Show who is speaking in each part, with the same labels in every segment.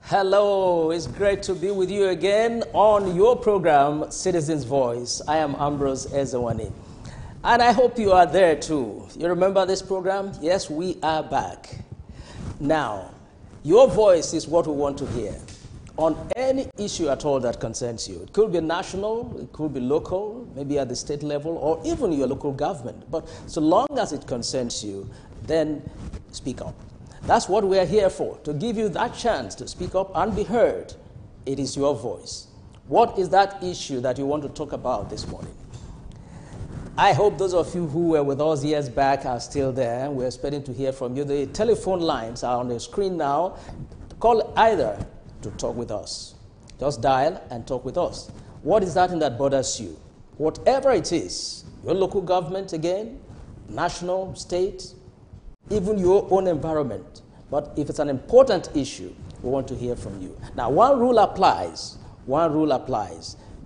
Speaker 1: Hello, it's great to be with you again on your program, Citizens Voice. I am Ambrose Ezewani, and I hope you are there too. You remember this program? Yes, we are back. Now, your voice is what we want to hear on any issue at all that concerns you. It could be national, it could be local, maybe at the state level, or even your local government. But so long as it concerns you, then speak up. That's what we are here for, to give you that chance to speak up and be heard. It is your voice. What is that issue that you want to talk about this morning? I hope those of you who were with us years back are still there. We're expecting to hear from you. The telephone lines are on the screen now. Call either to talk with us. Just dial and talk with us. What is that thing that bothers you? Whatever it is, your local government again, national, state, even your own environment. But if it's an important issue, we want to hear from you. Now, one rule applies.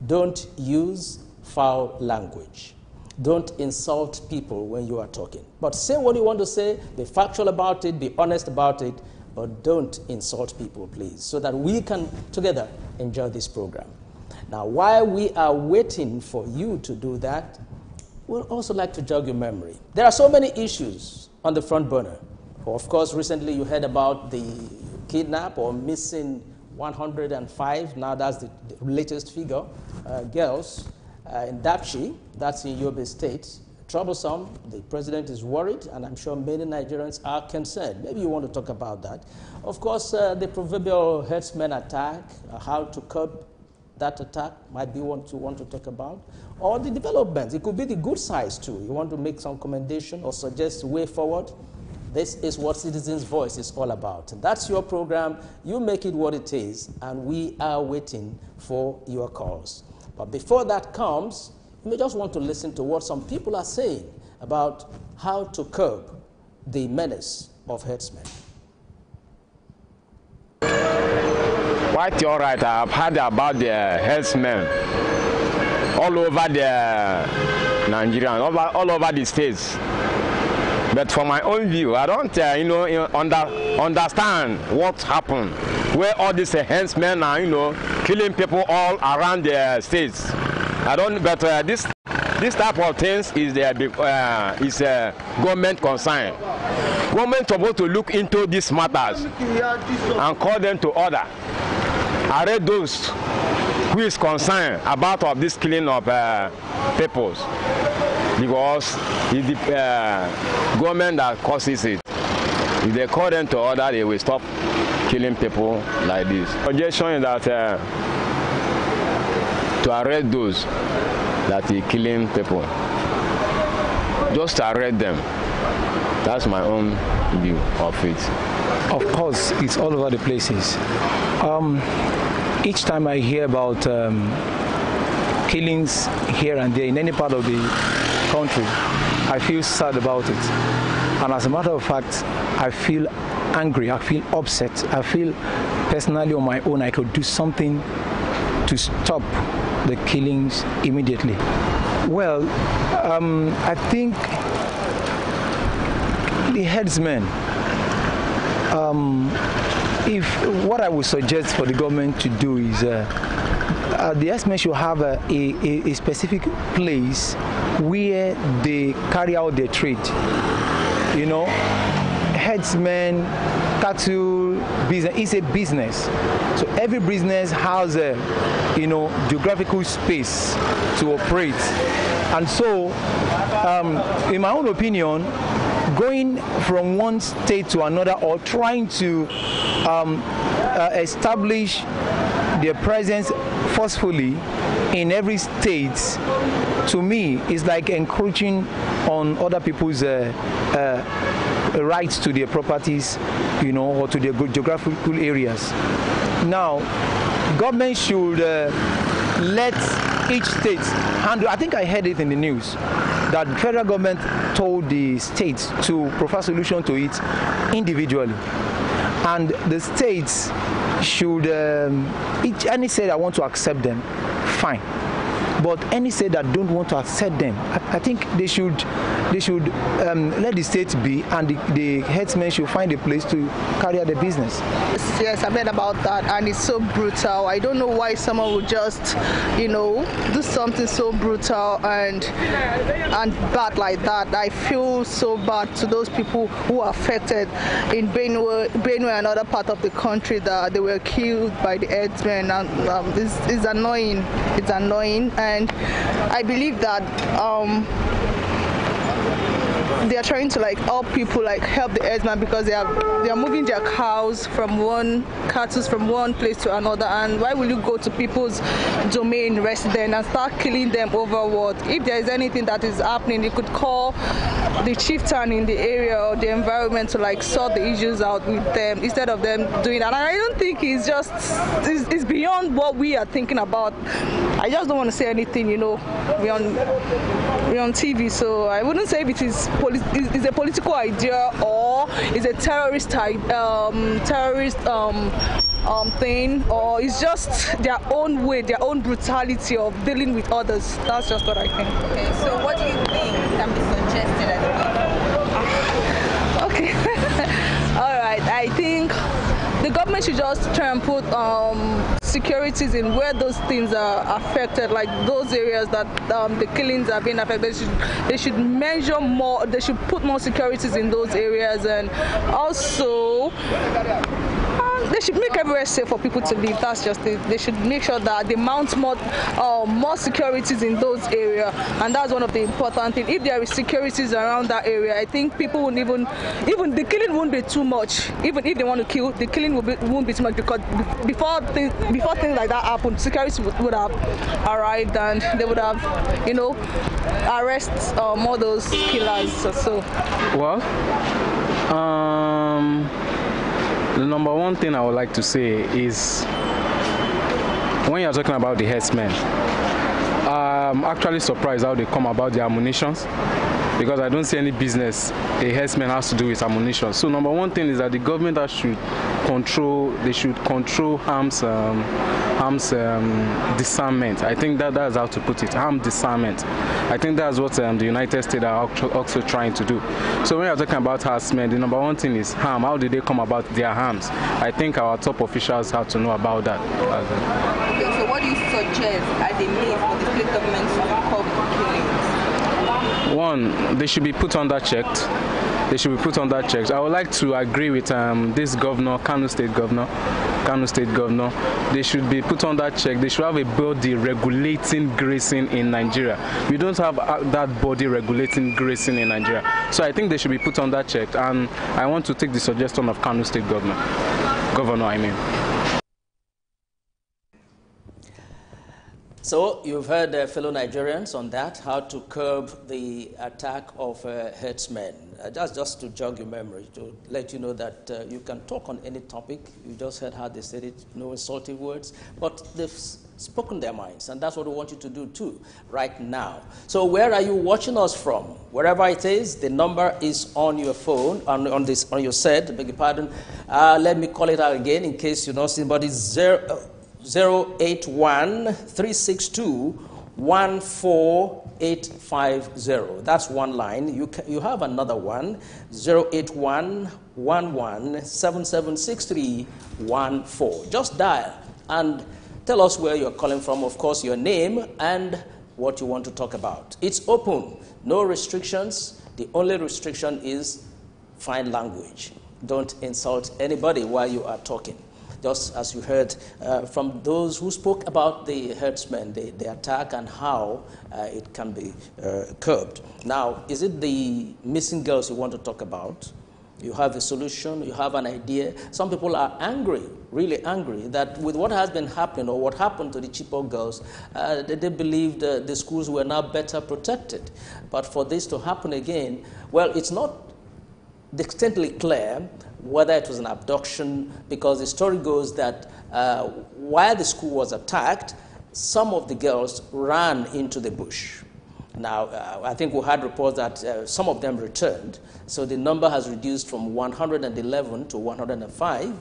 Speaker 1: Don't use foul language. Don't insult people when you are talking. But say what you want to say, be factual about it, be honest about it, but don't insult people, please, so that we can together enjoy this program. Now, while we are waiting for you to do that, we'd also like to jog your memory. There are so many issues on the front burner. Of course, recently you heard about the kidnap or missing 105, now that's the latest figure, girls in Dapchi, that's in Yobe State. Troublesome, the president is worried, and I'm sure many Nigerians are concerned. Maybe you want to talk about that. Of course, the proverbial herdsmen attack, how to curb that attack might be what you want to talk about. Or the developments, it could be the good sides too. You want to make some commendation or suggest a way forward. This is what Citizens Voice is all about. And that's your program. You make it what it is, and we are waiting for your calls. But before that comes, you may just want to listen to what some people are saying about how to curb the menace of herdsmen.
Speaker 2: Quite all right. I've heard about the herdsmen all over the Nigeria, all over the states. But from my own view, I don't, understand what happened, where all these herdsmen are, killing people all around the states. I don't. But this type of things is a government concern. Government supposed to look into these matters and call them to order. Arrest those who is concerned about of this killing of peoples, because it's the government that causes it. If they call them to order, they will stop killing people like this. Suggestion is that to arrest those that are killing people, just arrest them. That's my own view of it.
Speaker 3: Of course, it's all over the places. Each time I hear about killings here and there in any part of the country, I feel sad about it. And as a matter of fact, I feel angry, I feel upset. I feel personally on my own I could do something to stop the killings immediately. Well, I think the herdsmen, if what I would suggest for the government to do is the herdsmen should have a specific place where they carry out their trade. Herdsmen, cattle business is a business. So every business has a geographical space to operate. And so, in my own opinion, going from one state to another or trying to establish their presence forcefully in every state, to me, is like encroaching on other people's rights to their properties, or to their geographical areas. Now, government should let each state handle. I think I heard it in the news that the federal government told the states to provide solution to it individually. And the states should, any state that want to accept them, fine. But any state that don't want to accept them, I think they should let the states be, and the headsmen should find a place to carry out the business.
Speaker 4: Yes, I've heard about that, and it's so brutal. I don't know why someone would just, do something so brutal and bad like that. I feel so bad to those people who are affected in Benue and other part of the country that they were killed by the headsmen, and it's annoying. It's annoying, and I believe that they are trying to help people, help the herdsmen, because they are moving their cows from one place to another. And why will you go to people's domain, resident, and start killing them over what? If there is anything that is happening, you could call the chieftain in the area or the environment to sort the issues out with them instead of them doing that. And I don't think it's beyond what we are thinking about. I just don't want to say anything, we're on TV, so I wouldn't say if it is a political idea or is a terrorist thing, or it's just their own way, their own brutality of dealing with others. That's just what I think.
Speaker 5: Okay, so what do you think can be suggested as a
Speaker 4: Okay. All right, I think the government should just try and put securities in where those things are affected, like those areas that the killings are being affected. They should measure more, they should put more securities in those areas, and also they should make everywhere safe for people to live. That's just it. They should make sure that they mount more securities in those areas, and that's one of the important things. If there is securities around that area, I think people won't even the killing won't be too much. Even if they want to kill, the killing won't be too much, because before things like that happen, security would have arrived and they would have, arrest more those killers. So.
Speaker 6: Well, the number one thing I would like to say is, when you're talking about the herdsmen, I'm actually surprised how they come about their ammunitions, because I don't see any business a herdsman has to do with ammunition. So number one thing is that the government should control arms disarmament. I think that's how to put it, arms disarmament. I think that's what the United States are also trying to do. So when you're talking about herdsmen, the number one thing is harm. How did they come about their arms? I think our top officials have to know about that.
Speaker 5: Okay, so what do you suggest as a means for the state government to curb the killings?
Speaker 6: One, they should be put under checked. They should be put under checks. I would like to agree with this governor, Kano State governor. They should be put under check. They should have a body regulating grazing in Nigeria. We don't have that body regulating grazing in Nigeria. So I think they should be put under check. And I want to take the suggestion of Kano State governor.
Speaker 1: So you've heard fellow Nigerians on that, how to curb the attack of herdsmen. Just to jog your memory, to let you know that you can talk on any topic. You just heard how they said it, no insulting words, but they've spoken their minds, and that's what we want you to do too, right now. So where are you watching us from? Wherever it is, the number is on your phone, on your set, beg your pardon. Let me call it out again in case you know somebody. 081-362-14850. That's one line. You have another one, 081-11-7763-14. Just dial and tell us where you're calling from, of course, your name and what you want to talk about. It's open, no restrictions. The only restriction is fine language. Don't insult anybody while you are talking. Just as you heard from those who spoke about the herdsmen, the attack and how it can be curbed. Now, is it the missing girls you want to talk about? You have a solution, you have an idea. Some people are angry, really angry, that with what has been happening or what happened to the Chibok girls, they believed the schools were now better protected. But for this to happen again, well, it's not distinctly clear whether it was an abduction, because the story goes that while the school was attacked, some of the girls ran into the bush. Now, I think we had reports that some of them returned, so the number has reduced from 111 to 105.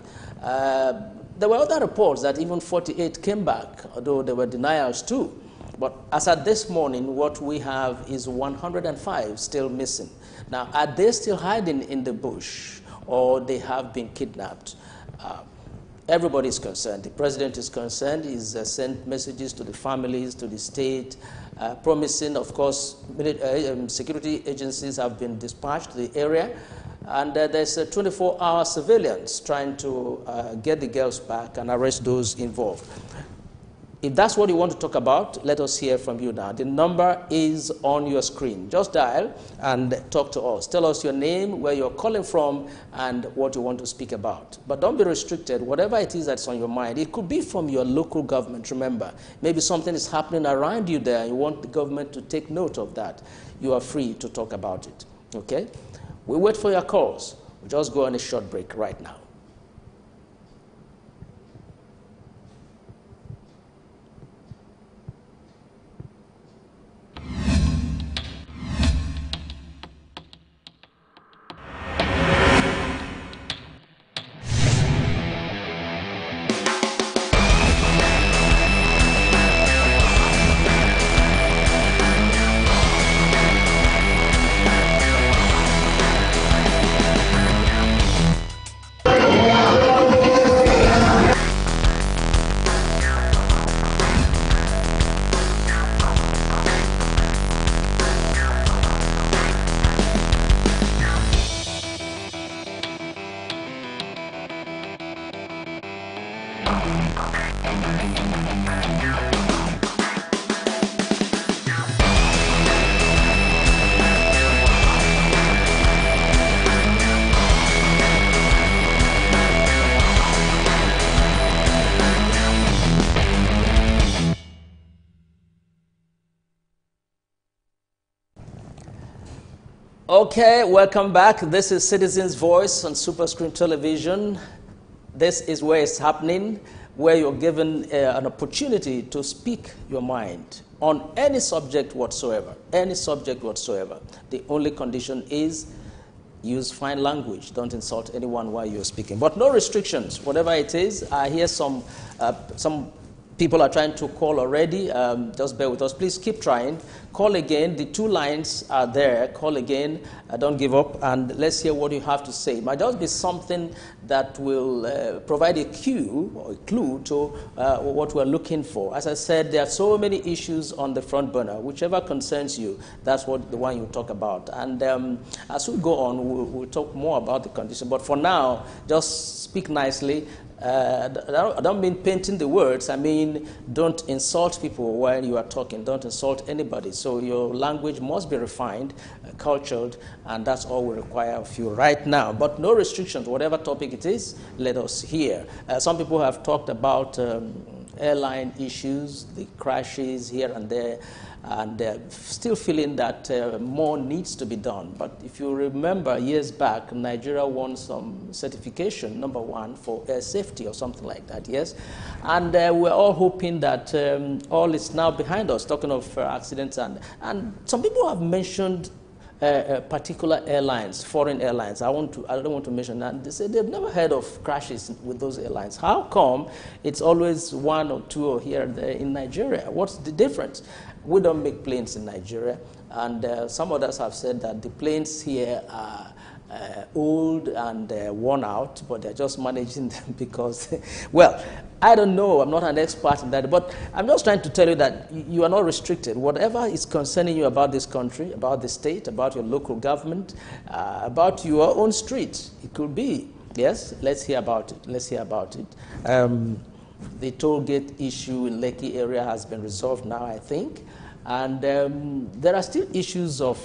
Speaker 1: There were other reports that even 48 came back, although there were denials too. But as at this morning, what we have is 105 still missing. Now, are they still hiding in the bush, or they have been kidnapped? Everybody is concerned. The president is concerned. He's sent messages to the families, to the state, promising, of course, security agencies have been dispatched to the area. And there's a 24-hour surveillance trying to get the girls back and arrest those involved. If that's what you want to talk about, let us hear from you now. The number is on your screen. Just dial and talk to us. Tell us your name, where you're calling from, and what you want to speak about. But don't be restricted. Whatever it is that's on your mind, it could be from your local government, remember. Maybe something is happening around you there, and you want the government to take note of that. You are free to talk about it, okay? We wait for your calls. We'll just go on a short break right now. Okay, welcome back. This is Citizens Voice on Superscreen Television. This is where it's happening, where you're given an opportunity to speak your mind on any subject whatsoever, any subject whatsoever. The only condition is use fine language. Don't insult anyone while you're speaking. But no restrictions, whatever it is. I hear some people are trying to call already. Just bear with us. Please keep trying. Call again. The two lines are there. Call again. Don't give up. And let's hear what you have to say. It might just be something that will provide a cue or a clue to what we're looking for. As I said, there are so many issues on the front burner. Whichever concerns you, that's the one you talk about. And as we go on, we'll talk more about the condition. But for now, just speak nicely. I don't mean painting the words. I mean, don't insult people while you are talking. Don't insult anybody. So your language must be refined, cultured, and that's all we require of you right now. But no restrictions. Whatever topic it is, let us hear. Some people have talked about airline issues, the crashes here and there, and still feeling that more needs to be done. But if you remember, years back, Nigeria won some certification, #1 for air safety or something like that, yes? And we're all hoping that all is now behind us, talking of accidents. And some people have mentioned particular airlines, foreign airlines. I don't want to mention that. They say they've never heard of crashes with those airlines. How come it's always one or two or here and there in Nigeria? What's the difference? We don't make planes in Nigeria, and some others have said that the planes here are old and worn out, but they're just managing them because, well, I don't know. I'm not an expert in that, but I'm just trying to tell you that you are not restricted. Whatever is concerning you about this country, about the state, about your local government, about your own street, it could be. Yes, let's hear about it. Let's hear about it. The toll gate issue in Lekki area has been resolved now, I think. And there are still issues of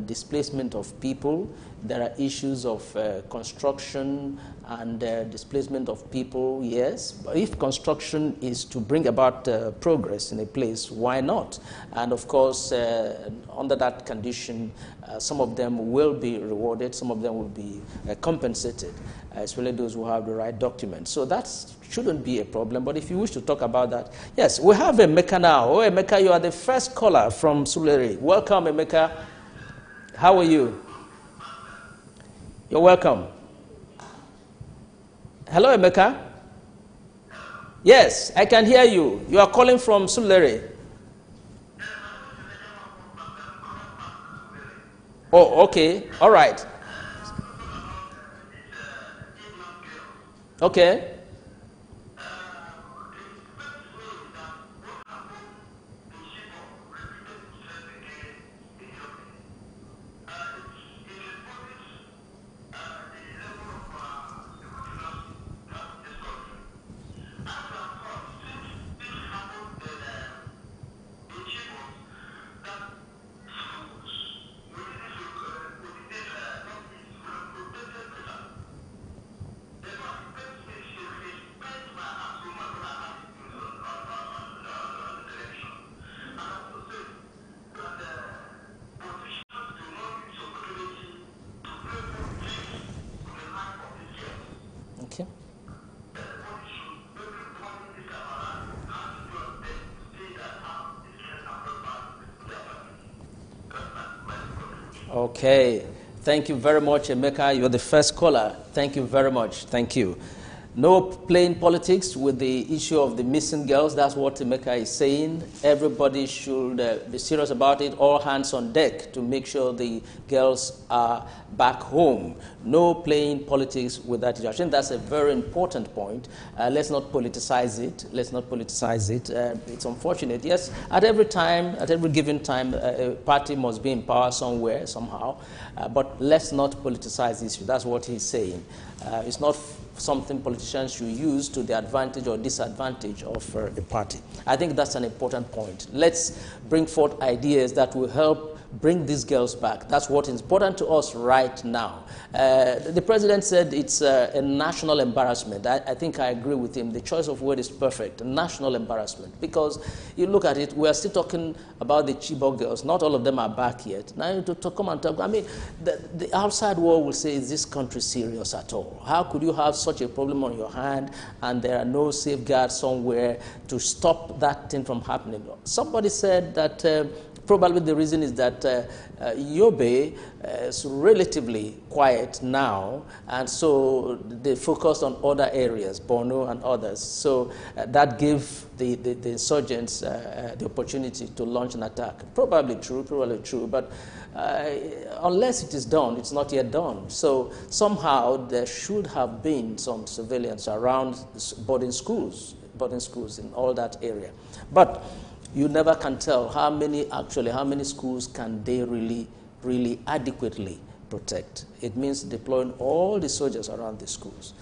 Speaker 1: displacement of people There are issues of construction and displacement of people, yes. But if construction is to bring about progress in a place, why not? And of course, under that condition, some of them will be rewarded, some of them will be compensated, especially those who have the right documents. So that shouldn't be a problem. But if you wish to talk about that, yes, we have Emeka now. Oh, Emeka, you are the first caller from Surulere. Welcome, Emeka. How are you? You're welcome. Hello, Emeka. Yes, I can hear you. You are calling from Surulere. Oh, okay. All right. Okay. Okay. Okay. Thank you very much, Emeka. You're the first caller. Thank you very much. Thank you. No playing politics with the issue of the missing girls. That's what Emeka is saying. Everybody should be serious about it. All hands on deck to make sure the girls are back home. No playing politics with that issue. I think that's a very important point. Let's not politicize it. Let's not politicize it. It's unfortunate. Yes, at every time, at every given time, a party must be in power somewhere, somehow. But let's not politicize the issue. That's what he's saying. It's not something politicians should use to the advantage or disadvantage of a party. I think that's an important point. Let's bring forth ideas that will help bring these girls back. That's what is important to us right now. The president said it's a national embarrassment. I think I agree with him. The choice of word is perfect, a national embarrassment. Because you look at it, we are still talking about the Chibok girls. Not all of them are back yet. Now to come and talk, I mean, the outside world will say, is this country serious at all? How could you have such a problem on your hand and there are no safeguards somewhere to stop that thing from happening? Somebody said that probably the reason is that Yobe is relatively quiet now, and so they focused on other areas, Borno and others. So that gave the insurgents the opportunity to launch an attack. Probably true, but unless it is done, it's not yet done. So somehow there should have been some surveillance around boarding schools in all that area. But you never can tell how many schools can they really adequately protect. It means deploying all the soldiers around the schools.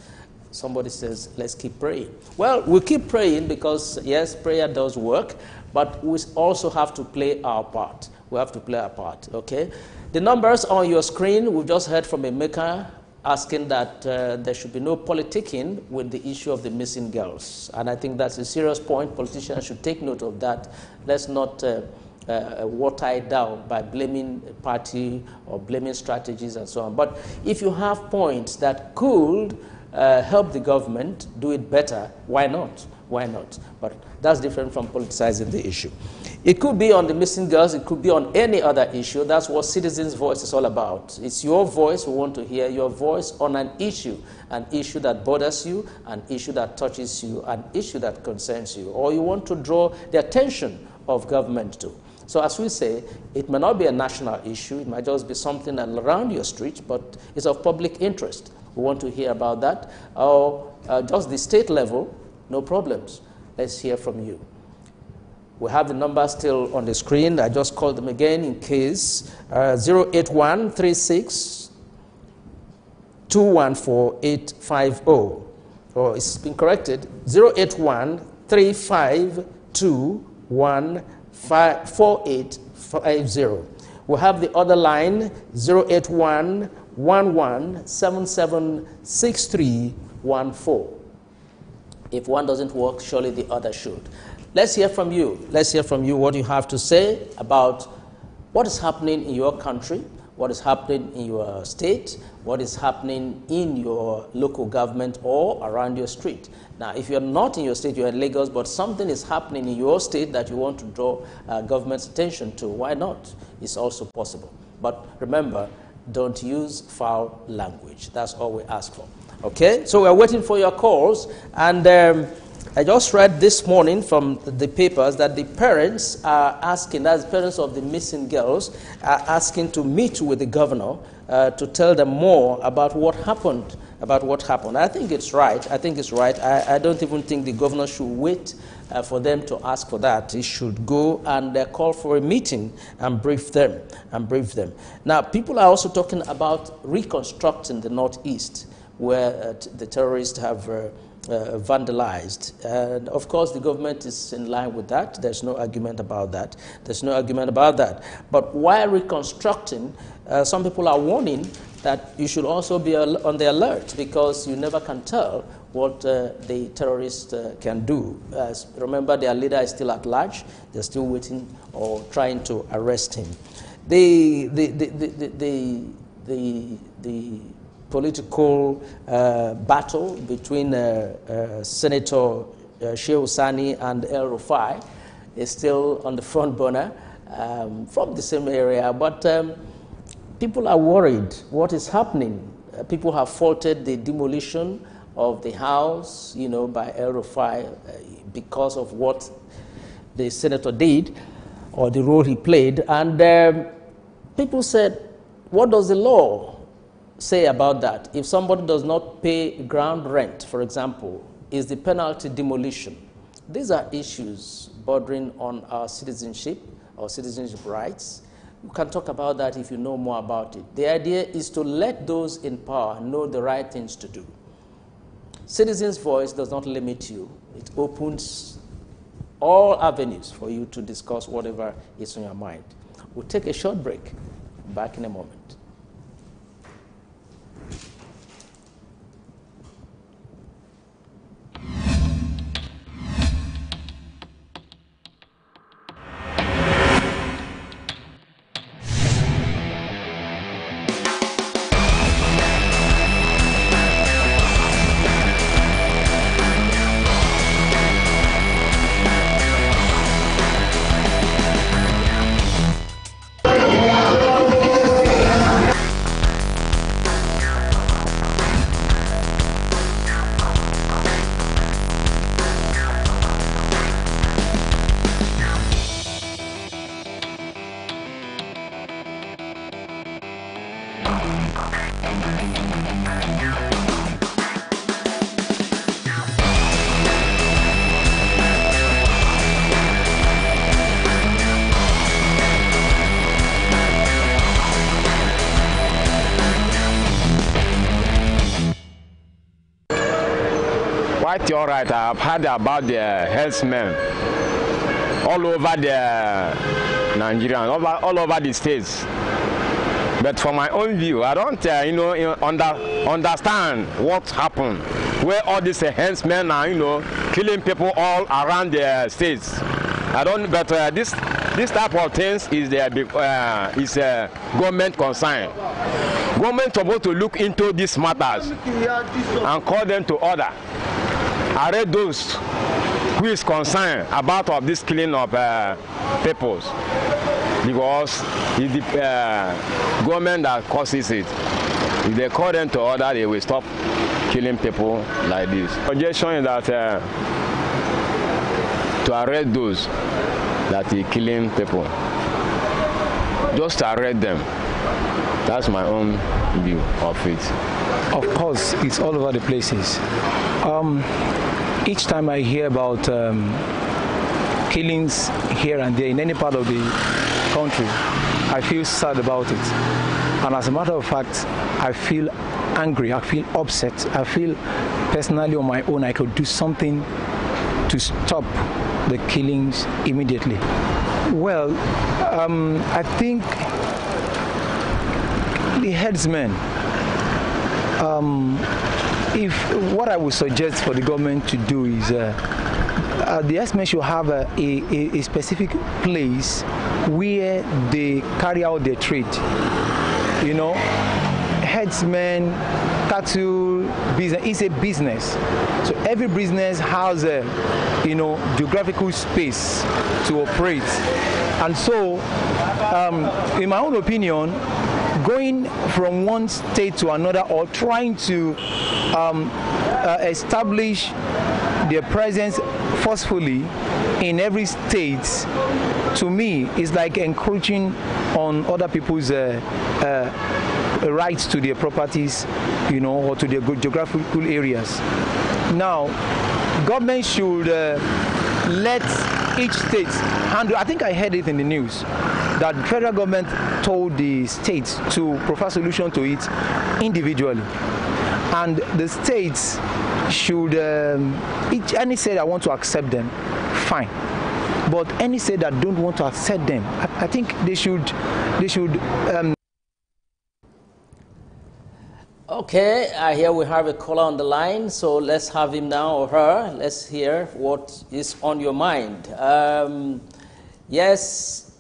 Speaker 1: Somebody says, let's keep praying. Well, we'll keep praying because, yes, prayer does work, but we also have to play our part. We have to play our part, okay? The numbers on your screen, we've just heard from Emeka asking that there should be no politicking with the issue of the missing girls. And I think that's a serious point. Politicians should take note of that. Let's not water it down by blaming a party or blaming strategies and so on. But if you have points that could help the government do it better, why not? Why not? But that's different from politicizing the issue. It could be on the missing girls. It could be on any other issue. That's what Citizens' Voice is all about. It's your voice. We want to hear your voice on an issue that bothers you, an issue that touches you, an issue that concerns you, or you want to draw the attention of government to. So as we say, it may not be a national issue. It might just be something around your street, but it's of public interest. We want to hear about that. Or just the state level, no problems. Let's hear from you. We have the numbers still on the screen. I just called them again in case. 08136 214-850. Oh, it's been corrected. 08135214850. We have the other line, 081 11776314. If one doesn't work, surely the other should. Let's hear from you. Let's hear from you what you have to say about what is happening in your country, what is happening in your state, what is happening in your local government or around your street. Now, if you're not in your state, you're in Lagos, but something is happening in your state that you want to draw government's attention to, why not? It's also possible. But remember, don't use foul language. That's all we ask for. Okay? So we're waiting for your calls. And I just read this morning from the papers that the parents are asking, that's the parents of the missing girls, are asking to meet with the governor to tell them more about what happened. I think it's right. I don't even think the governor should wait for them to ask for that. He should go and call for a meeting and brief them. Now, people are also talking about reconstructing the Northeast, where the terrorists have vandalized. And of course, the government is in line with that. There's no argument about that. But while reconstructing, some people are warning that you should also be on the alert, because you never can tell what the terrorists can do. Remember, their leader is still at large. They're still waiting or trying to arrest him. The political battle between Senator Shehu Sani and El Rufai is still on the front burner from the same area, but people are worried what is happening. People have faulted the demolition of the house, by El Rufai because of what the senator did or the role he played. And people said, what does the law say about that? If somebody does not pay ground rent, for example, is the penalty demolition? These are issues bordering on our citizenship rights. We can talk about that if you know more about it. The idea is to let those in power know the right things to do. Citizens' voice does not limit you. It opens all avenues for you to discuss whatever is on your mind. We'll take a short break. Back in a moment.
Speaker 2: Quite all right. I've heard about the herdsmen all over the Nigeria, all over the states. But from my own view, I don't, understand what happened, where all these herdsmen are, killing people all around the states. I don't. But this type of things is a government concern. Government supposed to look into these matters and call them to order. Arrest those who is concerned about of this killing of peoples, because it's the government that causes it. If they call them to order, they will stop killing people like this. Suggestion is that to arrest those that are killing people, just arrest them. That's my own view of it.
Speaker 3: Of course, it's all over the places. Each time I hear about killings here and there in any part of the country, I feel sad about it. And as a matter of fact, I feel angry, I feel upset. I feel personally on my own I could do something to stop the killings immediately. Well, I think the herdsmen, if what I would suggest for the government to do is the herdsmen should have a specific place where they carry out their trade. You know, herdsmen, cattle business is a business. So every business has a, you know, geographical space to operate. And so, in my own opinion, going from one state to another or trying to establish their presence forcefully in every state, to me, is like encroaching on other people's rights to their properties, you know, or to their geographical areas. Now, government should let each state handle. I think I heard it in the news that the federal government told the states to provide solution to it individually, and the states should any state that want to accept them, fine, but any state that don't want to accept them, I think they should
Speaker 1: Okay, here we have a caller on the line, so let's have him now or her. Let's hear what is on your mind. Yes,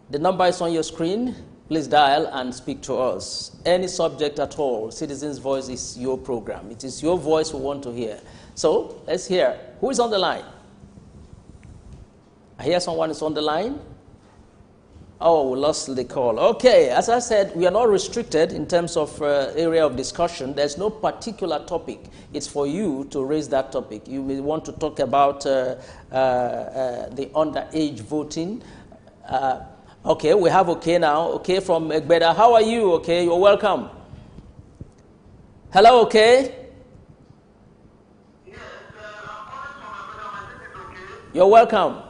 Speaker 1: the number is on your screen. Please dial and speak to us. Any subject at all, Citizens Voice is your program. It is your voice we want to hear. So let's hear. Who is on the line? I hear someone is on the line. Oh, we lost the call. Okay, as I said, we are not restricted in terms of area of discussion. There's no particular topic. It's for you to raise that topic. You may want to talk about the underage voting. Okay, we have Okay now. Okay from Egbeda. How are you? Okay, you're welcome. Hello, Okay.
Speaker 7: Yes, I'm calling from Egbeda. My name is Okay.
Speaker 1: You're welcome.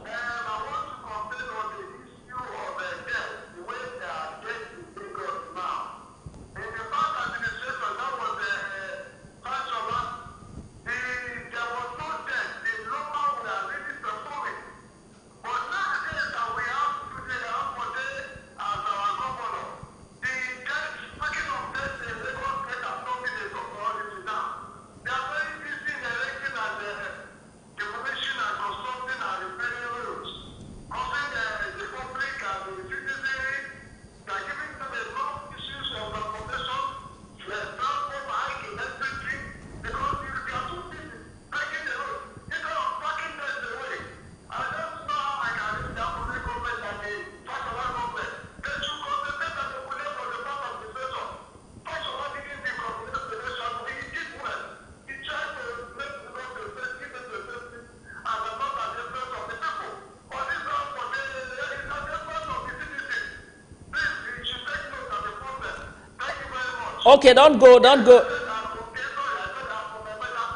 Speaker 1: Okay, don't go.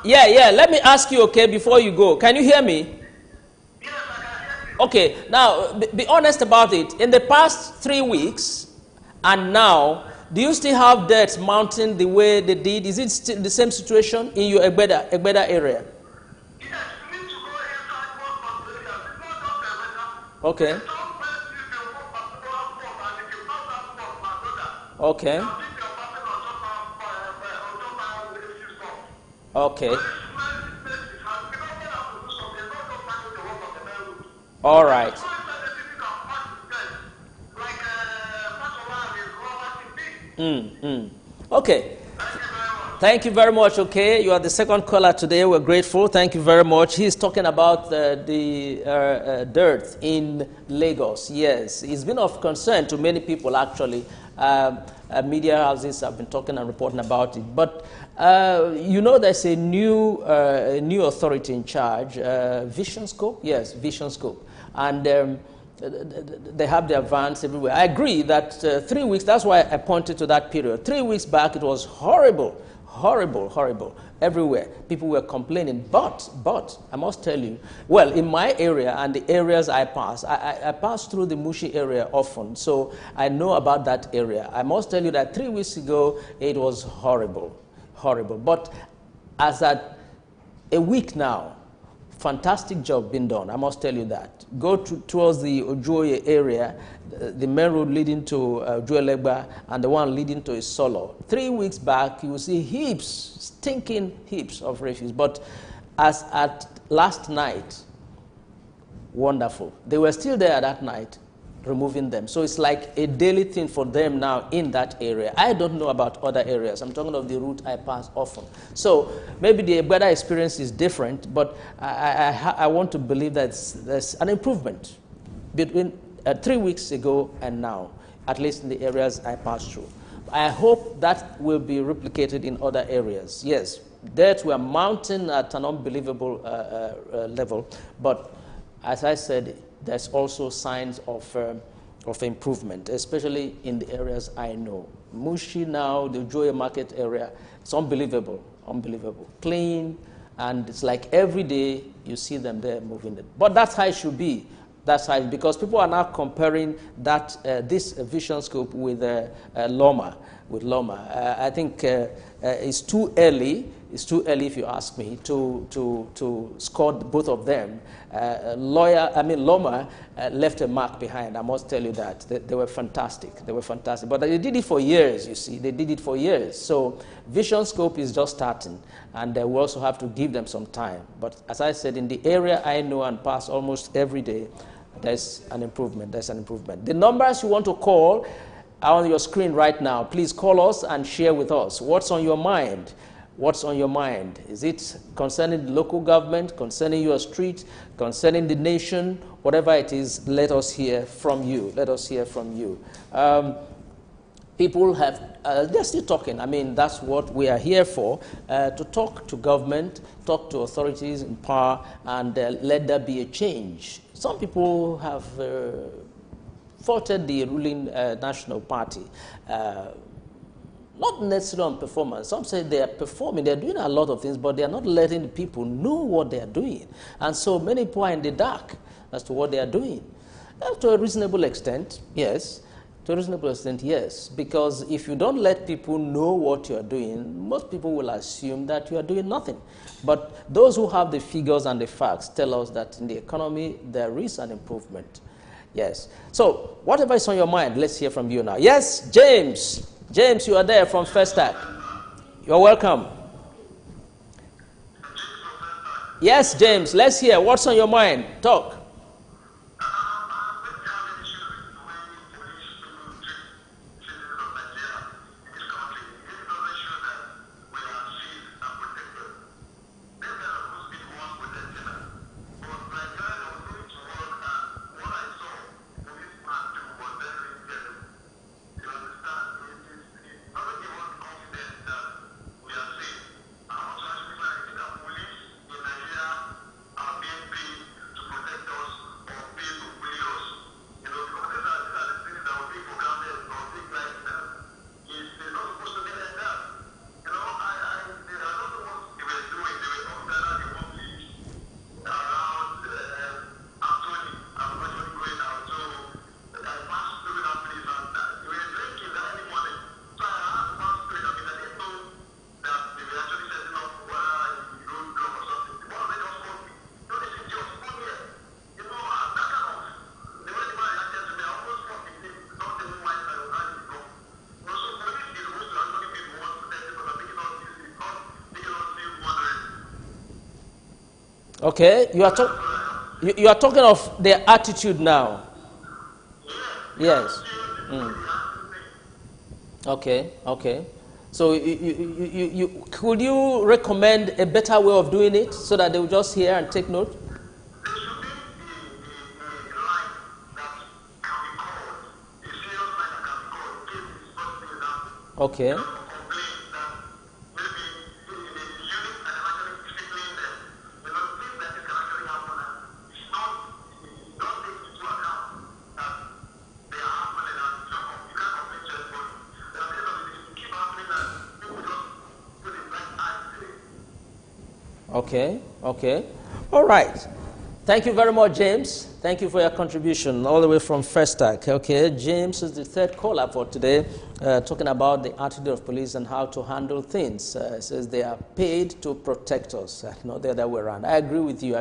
Speaker 1: Yeah, let me ask you, okay, before you go. Can you hear me? Okay, now, be honest about it. In the past 3 weeks and now, do you still have deaths mounting the way they did? Is it still the same situation in your Egbeda area? Okay. Okay. Okay. All right. Okay. Thank you very much. Okay, you are the second caller today. We're grateful. Thank you very much. He's talking about the dearth in Lagos. Yes, it's been of concern to many people actually. Media houses have been talking and reporting about it. But you know, there's a new authority in charge, Vision Scope. Yes, Vision Scope, and they have their vans everywhere. I agree that 3 weeks. That's why I pointed to that period. 3 weeks back, it was horrible. Everywhere. People were complaining. But I must tell you, well, in my area and the areas I pass, I pass through the Mushi area often, so I know about that area. I must tell you that 3 weeks ago, it was horrible. But as at a week now, fantastic job being done, I must tell you that. Go towards the Ojoye area, the main road leading to Ojoelegba and the one leading to Isolo. 3 weeks back, you will see heaps, stinking heaps of refuse. But as at last night, wonderful. They were still there that night, removing them. So it's like a daily thing for them now in that area. I don't know about other areas. I'm talking of the route I pass often. So maybe the weather experience is different, but I want to believe that there's an improvement between 3 weeks ago and now, at least in the areas I pass through. I hope that will be replicated in other areas. Yes, that we're mounting at an unbelievable level, but as I said, there's also signs of improvement, especially in the areas I know. Mushi now, the Joya Market area, it's unbelievable, unbelievable. Clean, and it's like every day you see them there moving it. But that's how it should be. That's how, because people are now comparing that this Vision Scope with Loma. I think it's too early. It's too early, if you ask me, to score both of them. Loma left a mark behind. I must tell you that they were fantastic. They were fantastic, but they did it for years. You see, they did it for years. So Vision Scope is just starting, and we also have to give them some time. But as I said, in the area I know and pass almost every day, there's an improvement. There's an improvement. The numbers you want to call are on your screen right now. Please call us and share with us what's on your mind. What's on your mind? Is it concerning the local government, concerning your street, concerning the nation? Whatever it is, let us hear from you. Let us hear from you. People have, they're still talking. I mean, that's what we are here for, to talk to government, talk to authorities in power, and let there be a change. Some people have faulted the ruling National Party. Not necessarily on performance. Some say they are performing, they're doing a lot of things, but they are not letting the people know what they are doing. And so many people are in the dark as to what they are doing. To a reasonable extent, yes. To a reasonable extent, yes. Because if you don't let people know what you are doing, most people will assume that you are doing nothing. But those who have the figures and the facts tell us that in the economy, there is an improvement. Yes. So whatever is on your mind, let's hear from you now. Yes, James. James, you are there from First Tag. You're welcome. Yes, James, let's hear. What's on your mind? Talk. Okay, you are talking of their attitude now. Yes. Okay. So could you recommend a better way of doing it so that they will just hear and take note? Okay. Okay. All right. Thank you very much, James. Thank you for your contribution all the way from Festac. Okay, James is the third caller for today, talking about the attitude of police and how to handle things. Says they are paid to protect us, not the other way around. I agree with you.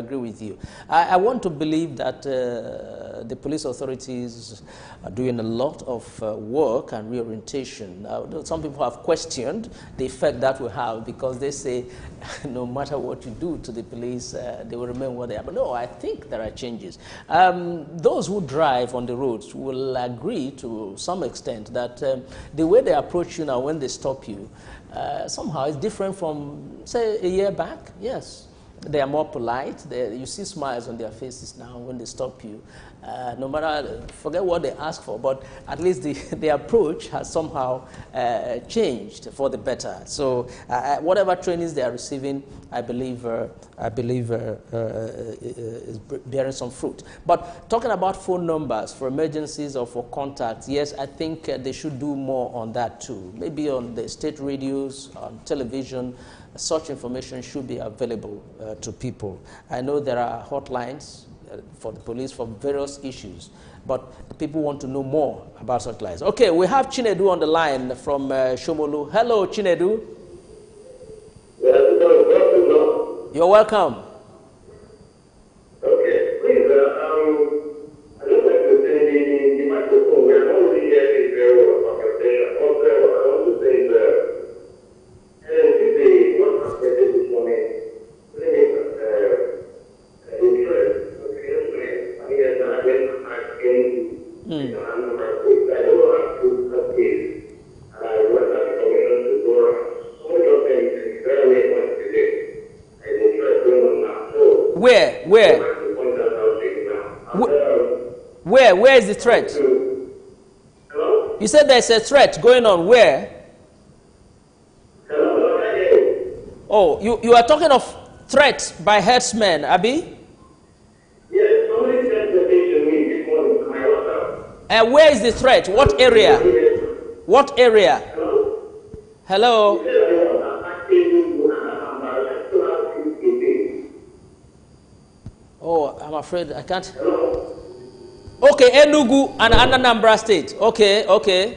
Speaker 1: I want to believe that the police authorities are doing a lot of work and reorientation. Some people have questioned the effect that will have because they say no matter what you do to the police, they will remain what they are. But no, I think there are changes. Those who drive on the roads will agree to some extent that the way they approach you now when they stop you somehow is different from, say, a year back. Yes, they are more polite. You see smiles on their faces now when they stop you. No matter, forget what they ask for, but at least the approach has somehow changed for the better. So whatever trainings they are receiving, I believe is bearing some fruit. But talking about phone numbers for emergencies or for contacts, yes, I think they should do more on that too. Maybe on the state radios, on television, such information should be available to people. I know there are hotlines for the police for various issues, but people want to know more about such lines. Okay, we have Chinedu on the line from Shomolu. Hello, Chinedu. You're welcome.
Speaker 7: Okay, please, I just like to say the microphone, we are not really hearing very well about your saying. Also, I want to say that today, what I'm getting this morning,
Speaker 1: Where is the threat?
Speaker 7: Hello?
Speaker 1: You said there's a threat going on. Where?
Speaker 7: Hello?
Speaker 1: Oh, you are talking of threat by herdsmen, Abi?
Speaker 7: Yes, somebody sent the page to me this morning to my WhatsApp.
Speaker 1: And where is the threat? What area? What area?
Speaker 7: Hello?
Speaker 1: Hello? Oh, I'm afraid I can't. Okay, Enugu and Anambra State. Okay. Okay.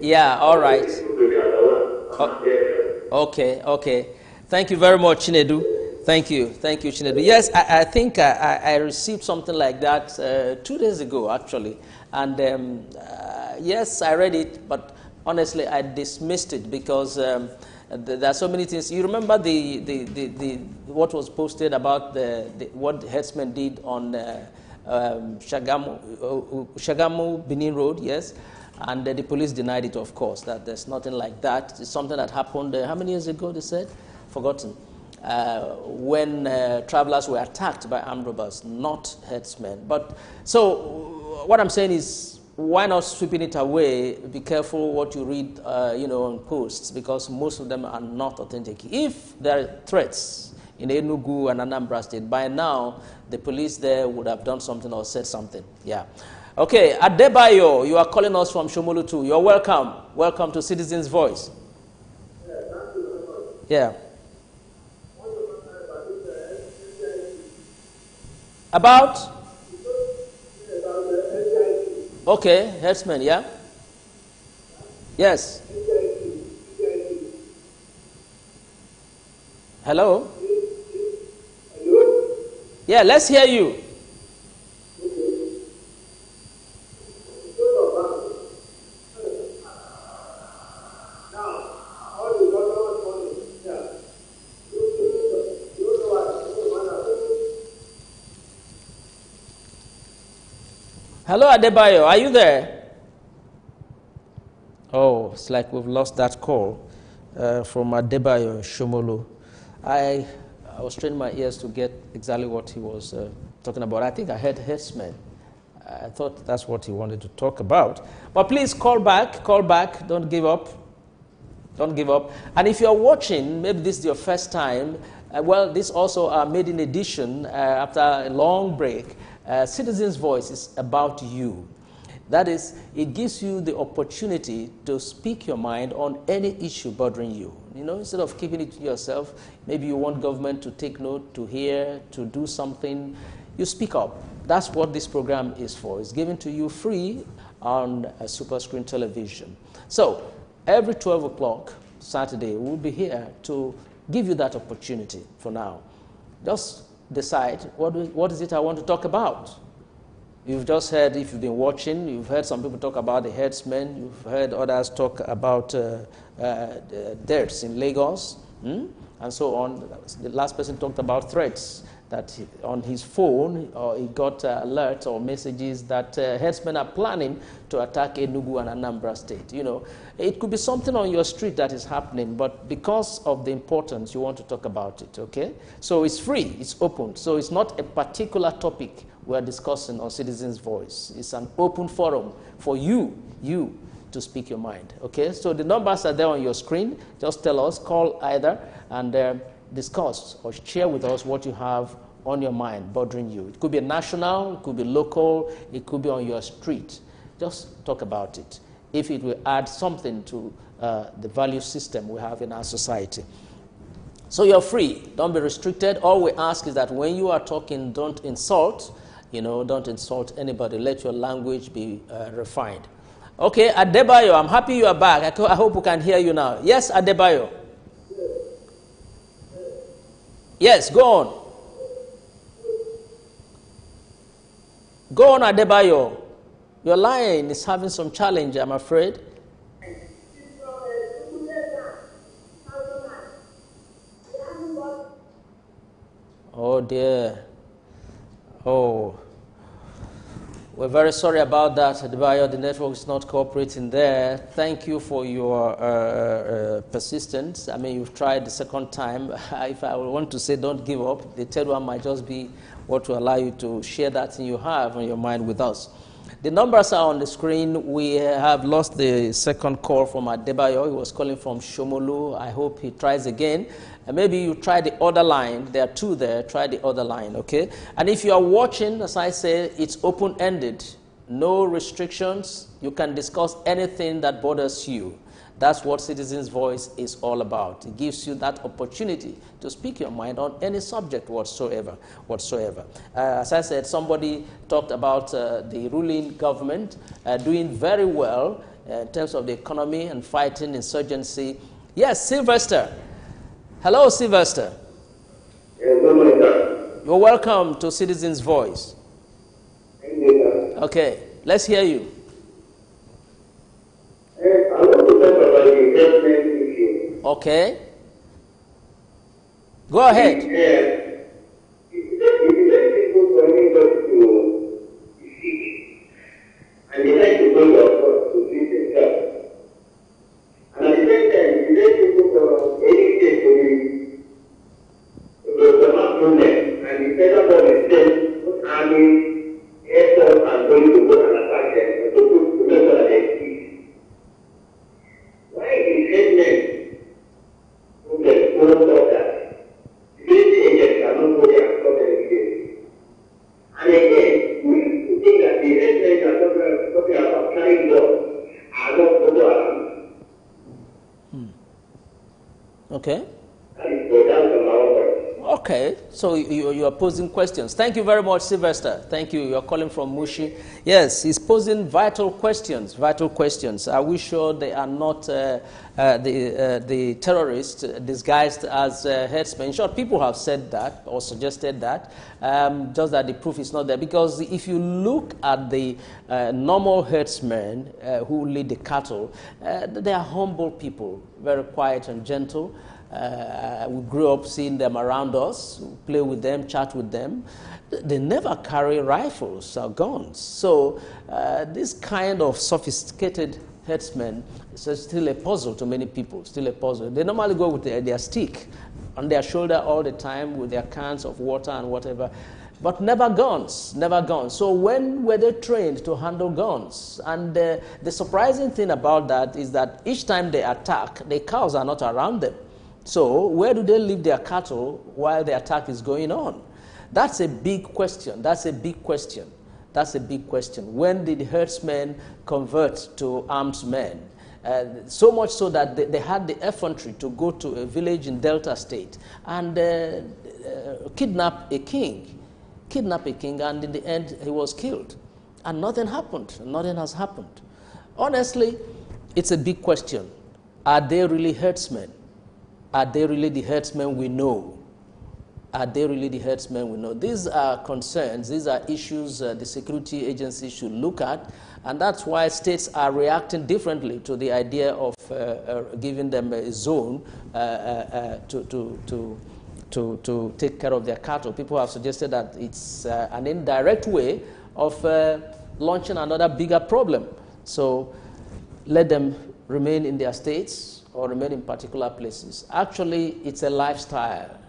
Speaker 1: Yeah, all right. Okay. Thank you very much, Chinedu. Thank you, Chinedu. Yes, I think I received something like that 2 days ago, actually. And yes, I read it, but honestly, I dismissed it because there are so many things. You remember what was posted about what the herdsmen did on Shagamu Benin Road, yes? And the police denied it, of course, that there's nothing like that. It's something that happened, how many years ago, they said? Forgotten. When travelers were attacked by armed robbers, not herdsmen. But so what I'm saying is, why not sweeping it away? Be careful what you read, on posts, because most of them are not authentic. If there are threats in Enugu and Anambra State, by now the police there would have done something or said something. Yeah. Okay, Adebayo, you are calling us from Shomolu too. You're welcome. Welcome to Citizens Voice. Yeah. About? Okay, herdsmen, yeah? Yes. Hello? Yeah, let's hear you. Hello, Adebayo, are you there? Oh, it's like we've lost that call from Adebayo Shomolu. I was training my ears to get exactly what he was talking about. I think I heard herdsmen. I thought that's what he wanted to talk about. But please call back, don't give up. Don't give up. And if you're watching, maybe this is your first time, well, this also a maiden edition after a long break. Citizens Voice is about you. That is, it gives you the opportunity to speak your mind on any issue bothering you. You know, instead of keeping it to yourself, maybe you want government to take note, to hear, to do something, you speak up. That's what this program is for. It's given to you free on a Super Screen television. So, every 12 o'clock Saturday, we'll be here to give you that opportunity for now. Just decide, what is it I want to talk about? You've just heard, if you've been watching, you've heard some people talk about the herdsmen, you've heard others talk about deaths in Lagos, and so on. The last person talked about threats, that on his phone, he got alerts or messages that herdsmen are planning to attack Enugu and Anambra State. You know, it could be something on your street that is happening, but because of the importance, you want to talk about it, okay? So it's free, it's open. So it's not a particular topic we're discussing on Citizens Voice. It's an open forum for you to speak your mind, okay? So the numbers are there on your screen. Just tell us, call either, and discuss or share with us what you have on your mind bothering you. It could be national, it could be local, it could be on your street. Just talk about it, if it will add something to the value system we have in our society. So you're free, don't be restricted. All we ask is that when you are talking, don't insult, you know, don't insult anybody. Let your language be refined. Okay, Adebayo, I'm happy you are back. I hope we can hear you now. Yes, Adebayo. Yes, go on. Go on, Adebayo. Your line is having some challenge, I'm afraid. Oh, dear. Oh. We're very sorry about that, Adebayo. The network is not cooperating there. Thank you for your persistence. I mean, you've tried the second time. If I want to say don't give up, the third one might just be what will allow you to share that thing you have on your mind with us. The numbers are on the screen. We have lost the second call from Adebayo. He was calling from Shomolu. I hope he tries again. And maybe you try the other line. There are two there. Try the other line, okay? And if you are watching, as I say, it's open-ended. No restrictions. You can discuss anything that bothers you. That's what Citizens Voice is all about. It gives you that opportunity to speak your mind on any subject whatsoever. As I said, somebody talked about the ruling government doing very well in terms of the economy and fighting insurgency. Yes, Sylvester. Hello, Sylvester.
Speaker 7: Yes, good morning, sir.
Speaker 1: You're welcome to Citizens Voice.
Speaker 7: Thank you, sir.
Speaker 1: Okay, let's hear you.
Speaker 7: I want to talk about the investment issue.
Speaker 1: Okay. Go ahead.
Speaker 7: Yes. It's very difficult for me to speak. And they like to go to see themselves. And at the same time, it's very difficult for any state to come up to them. And the federal government says, army, air force are going to go and attack them. And to make sure that they speak. Why is headmen who get full of that? Security agents cannot go there and stop anything. And again, we think that the headmen are talking about carrying guns are not going to allow.
Speaker 1: Okay.
Speaker 7: That is the answer to our question.
Speaker 1: Okay, so you are posing questions. Thank you very much, Sylvester. Thank you. You're calling from Mushi. Yes, he's posing vital questions. Are we sure they are not the terrorists disguised as herdsmen? In short, people have said that or suggested that, just that the proof is not there. Because if you look at the normal herdsmen who lead the cattle, they are humble people, very quiet and gentle. We grew up seeing them around us, play with them, chat with them. They never carry rifles or guns. So this kind of sophisticated herdsmen is still a puzzle to many people, still a puzzle. They normally go with their stick on their shoulder all the time with their cans of water and whatever. But never guns, never guns. So when were they trained to handle guns? And the surprising thing about that is that each time they attack, the cows are not around them. So where do they leave their cattle while the attack is going on? That's a big question. That's a big question. That's a big question. When did herdsmen convert to armed men? So much so that they had the effrontery to go to a village in Delta State and kidnap a king, and in the end he was killed. And nothing happened. Nothing has happened. Honestly, it's a big question. Are they really herdsmen? Are they really the herdsmen we know? Are they really the herdsmen we know? These are concerns, these are issues the security agencies should look at, and that's why states are reacting differently to the idea of giving them a zone to take care of their cattle. People have suggested that it's an indirect way of launching another bigger problem. So let them remain in their states or remain in particular places. Actually, it's a lifestyle.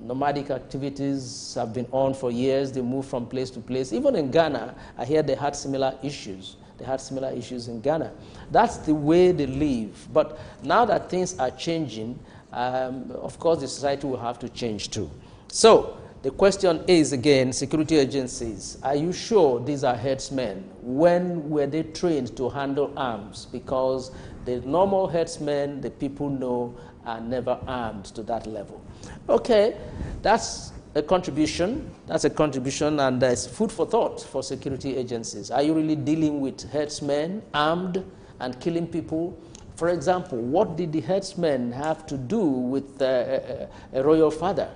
Speaker 1: Nomadic activities have been on for years. They move from place to place. Even in Ghana, I hear they had similar issues. They had similar issues in Ghana. That's the way they live. But now that things are changing, of course, the society will have to change too. So the question is, again, security agencies, are you sure these are herdsmen? When were they trained to handle arms? Because the normal herdsmen, the people know, are never armed to that level. Okay, that's a contribution. That's a contribution, and there's food for thought for security agencies. Are you really dealing with herdsmen, armed and killing people? For example, what did the herdsmen have to do with a royal father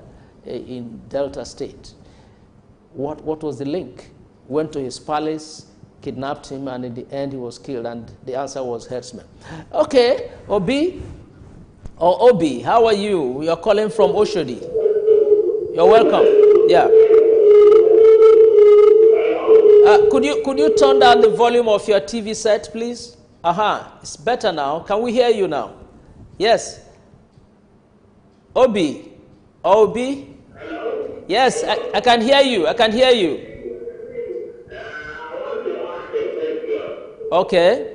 Speaker 1: in Delta State? What was the link? Went to his palace, kidnapped him, and in the end he was killed, and the answer was herdsmen. Okay, Obi, how are you? You're calling from Oshodi. You're welcome. Yeah. Could you turn down the volume of your TV set, please? It's better now. Can we hear you now? Yes. Obi. Yes, I can hear you. I can hear you. Okay.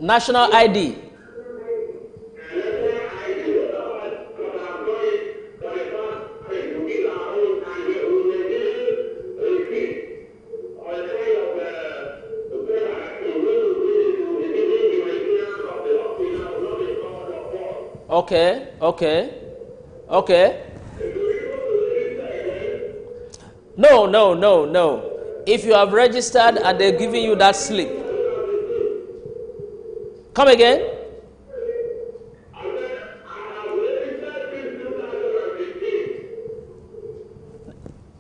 Speaker 1: National ID. Okay. No. If you have registered and they're giving you that slip. Come again?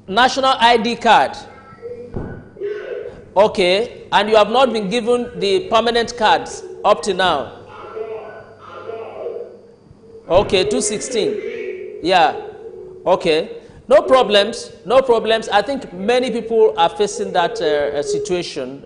Speaker 1: National ID card. Okay, and you have not been given the permanent cards up to now. Okay, 216. Yeah. Okay. No problems. I think many people are facing that situation.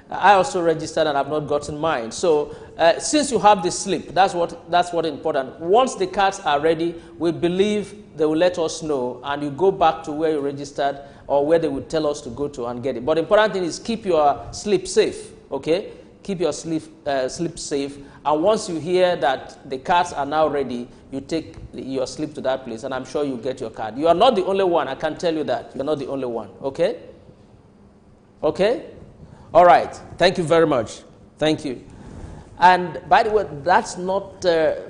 Speaker 1: I also registered and have not gotten mine. So since you have the slip, that's what important. Once the cards are ready, we believe they will let us know, and you go back to where you registered or where they would tell us to go to and get it. But the important thing is keep your slip safe. Okay, keep your slip safe. And once you hear that the cards are now ready, you take your slip to that place, and I'm sure you'll get your card. You are not the only one. I can tell you that you're not the only one. Okay. All right. Thank you very much. Thank you. And by the way, that's not a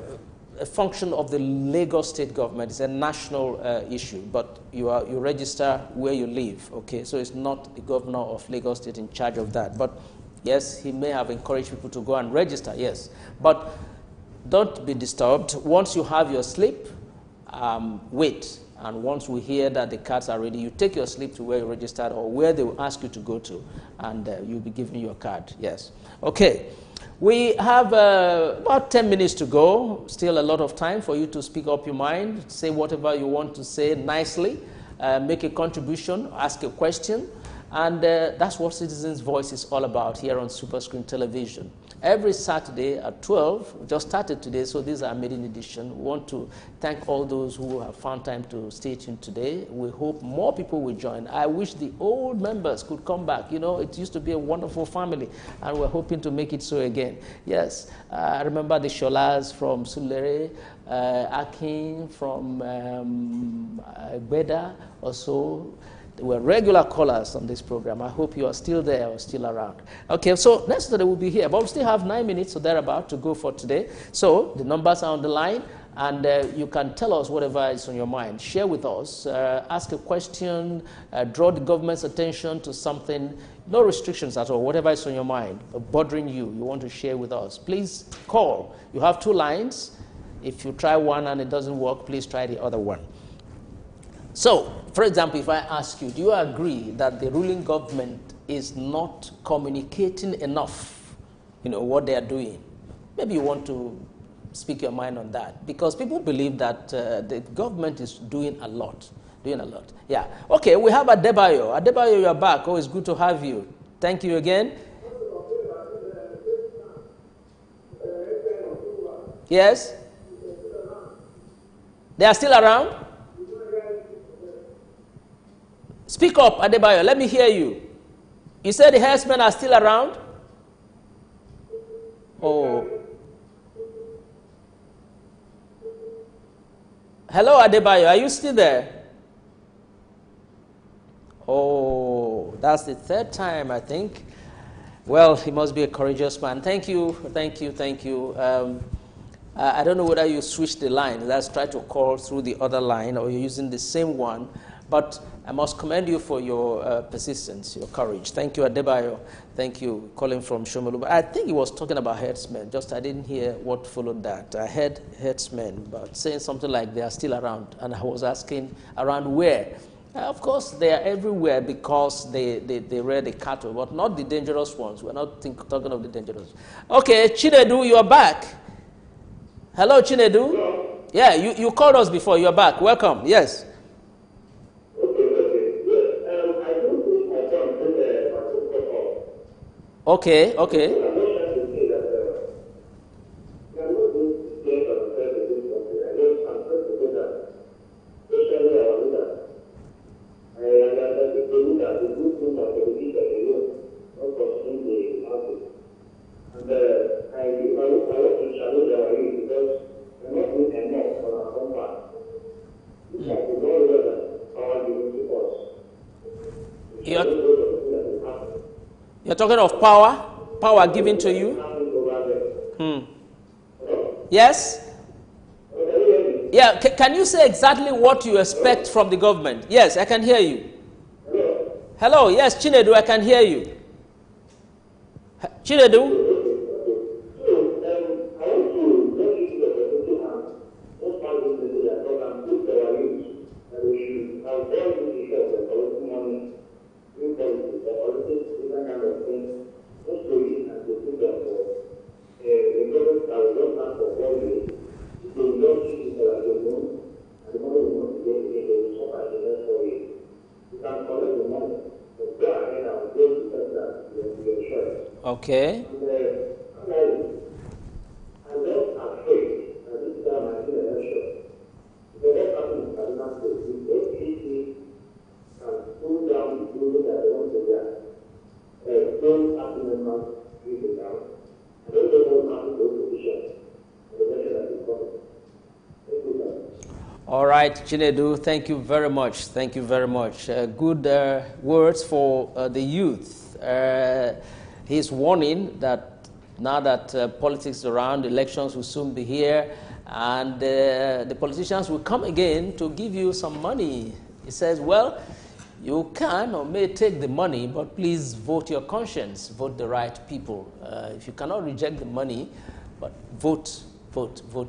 Speaker 1: function of the Lagos state government. It's a national issue. But you register where you live. Okay. So it's not the governor of Lagos state in charge of that. But yes, he may have encouraged people to go and register. Yes. But don't be disturbed. Once you have your slip, wait. And once we hear that the cards are ready, you take your slip to where you registered or where they will ask you to go to, and you'll be given your card. Yes. Okay. We have about 10 minutes to go. Still a lot of time for you to speak up your mind, say whatever you want to say nicely, make a contribution, ask a question. And that's what Citizens Voice is all about here on Super Screen Television. Every Saturday at 12, we just started today, so this is our maiden edition. We want to thank all those who have found time to stay tuned today. We hope more people will join. I wish the old members could come back. You know, it used to be a wonderful family, and we're hoping to make it so again. Yes, I remember the Sholas from Sulere, Akin from Beda also. They were regular callers on this program. I hope you are still there or still around. Okay, so next Saturday we'll be here, but we still have 9 minutes or thereabout to go for today. So the numbers are on the line, and you can tell us whatever is on your mind. Share with us, ask a question, draw the government's attention to something. No restrictions at all, whatever is on your mind, bothering you want to share with us. Please call. You have 2 lines. If you try one and it doesn't work, please try the other one. So, for example, if I ask you, do you agree that the ruling government is not communicating enough, what they are doing? Maybe you want to speak your mind on that, because people believe that the government is doing a lot. Yeah. Okay, we have Adebayo. Adebayo, you are back. Always good to have you. Thank you again. Yes? They are still around? Speak up, Adebayo. Let me hear you. You said the herdsmen are still around? Oh. Hello, Adebayo. Are you still there? Oh, that's the 3rd time, I think. Well, he must be a courageous man. Thank you. I don't know whether you switched the line. Let's try to call through the other line, or you're using the same one. But I must commend you for your persistence, your courage. Thank you, Adebayo. Thank you, calling from Shomolu. I think he was talking about herdsmen, just I didn't hear what followed that. I heard herdsmen, but saying something like they are still around. And I was asking, around where? Of course, they are everywhere because they rear the cattle, but not the dangerous ones. We're not talking of the dangerous. Okay, Chinedu, you are back. Hello, Chinedu.
Speaker 7: Hello.
Speaker 1: Yeah, you called us before. You are back. Welcome. Yes. Okay. You're talking of power given to you? Yes? Yeah, can you say exactly what you expect from the government? Yes, I can hear you. Hello, yes, Chinedu, I can hear you. Chinedu? Okay. All right, Chinedu, thank you very much. Thank you very much. Good words for the youth. He's warning that now that politics is around, elections will soon be here, and the politicians will come again to give you some money. He says, well, you can or may take the money, but please vote your conscience, vote the right people. If you cannot reject the money, but vote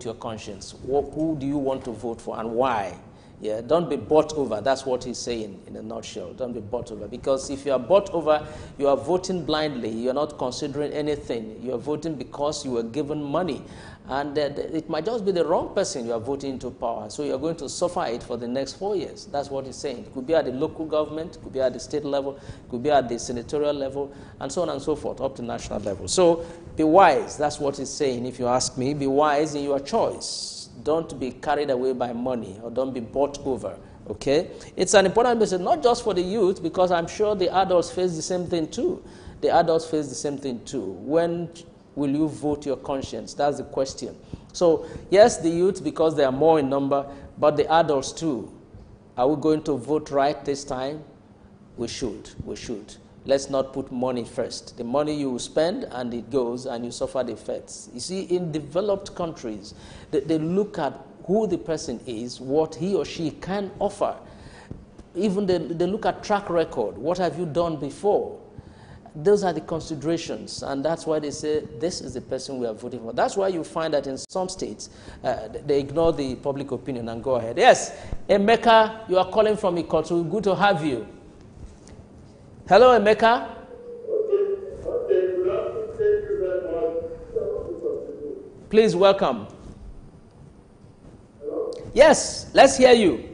Speaker 1: your conscience. Who do you want to vote for and why? Yeah, don't be bought over. That's what he's saying in a nutshell. Don't be bought over. Because if you are bought over, you are voting blindly. You are not considering anything. You are voting because you were given money. And it might just be the wrong person you are voting into power. So you are going to suffer it for the next 4 years. That's what he's saying. It could be at the local government, it could be at the state level, it could be at the senatorial level, and so on and so forth, up to national level. So be wise. That's what he's saying. If you ask me, be wise in your choice. Don't be carried away by money, or don't be bought over. Okay? It's an important message, not just for the youth, because I'm sure the adults face the same thing too. The adults face the same thing too. When will you vote your conscience? That's the question. So, yes, the youth, because they are more in number, but the adults too. Are we going to vote right this time? We should. We should. Let's not put money first. The money you spend and it goes and you suffer the effects. You see, in developed countries, they look at who the person is, what he or she can offer. Even they look at track record. What have you done before? Those are the considerations, and that's why they say this is the person we are voting for. That's why you find that in some states, they ignore the public opinion and go ahead. Yes, Emeka, you are calling from Ikotu. Good to have you. Hello, Emeka. Please welcome. Yes, let's hear you.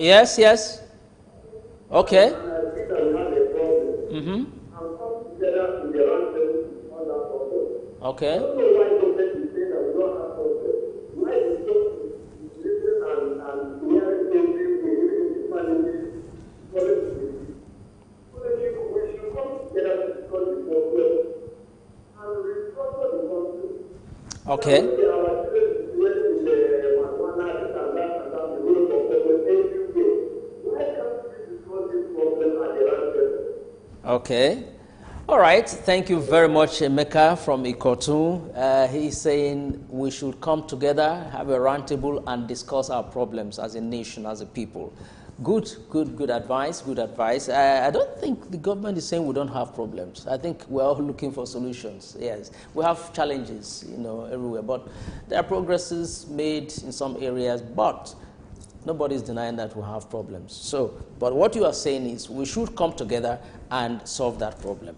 Speaker 1: Yes, yes. Okay. Mm-hmm. Okay. Okay. Okay. All right. Thank you very much, Emeka from Ikotu. He's saying we should come together, have a roundtable, and discuss our problems as a nation, as a people. Good advice, good advice. I don't think the government is saying we don't have problems. I think we're all looking for solutions. Yes, we have challenges, everywhere, but there are progresses made in some areas, but nobody's denying that we have problems. So, but what you are saying is we should come together and solve that problem.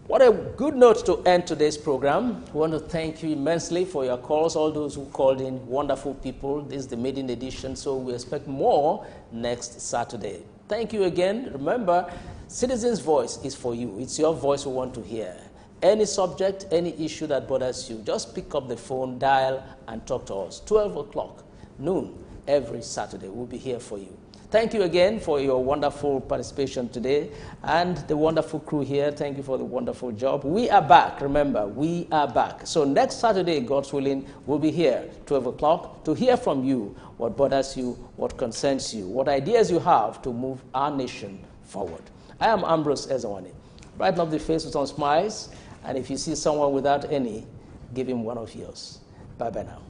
Speaker 1: What a good note to end today's program. We want to thank you immensely for your calls, all those who called in, wonderful people. This is the maiden edition, so we expect more next Saturday. Thank you again. Remember, Citizens' Voice is for you. It's your voice we want to hear. Any subject, any issue that bothers you, just pick up the phone, dial, and talk to us. 12 o'clock, noon, every Saturday. We'll be here for you. Thank you again for your wonderful participation today, and the wonderful crew here. Thank you for the wonderful job. We are back. Remember, we are back. So next Saturday, God's willing, we'll be here 12 o'clock to hear from you what bothers you, what concerns you, what ideas you have to move our nation forward. I am Ambrose Ezawani. Brighten up the face with some smiles, and if you see someone without any, give him one of yours. Bye-bye now.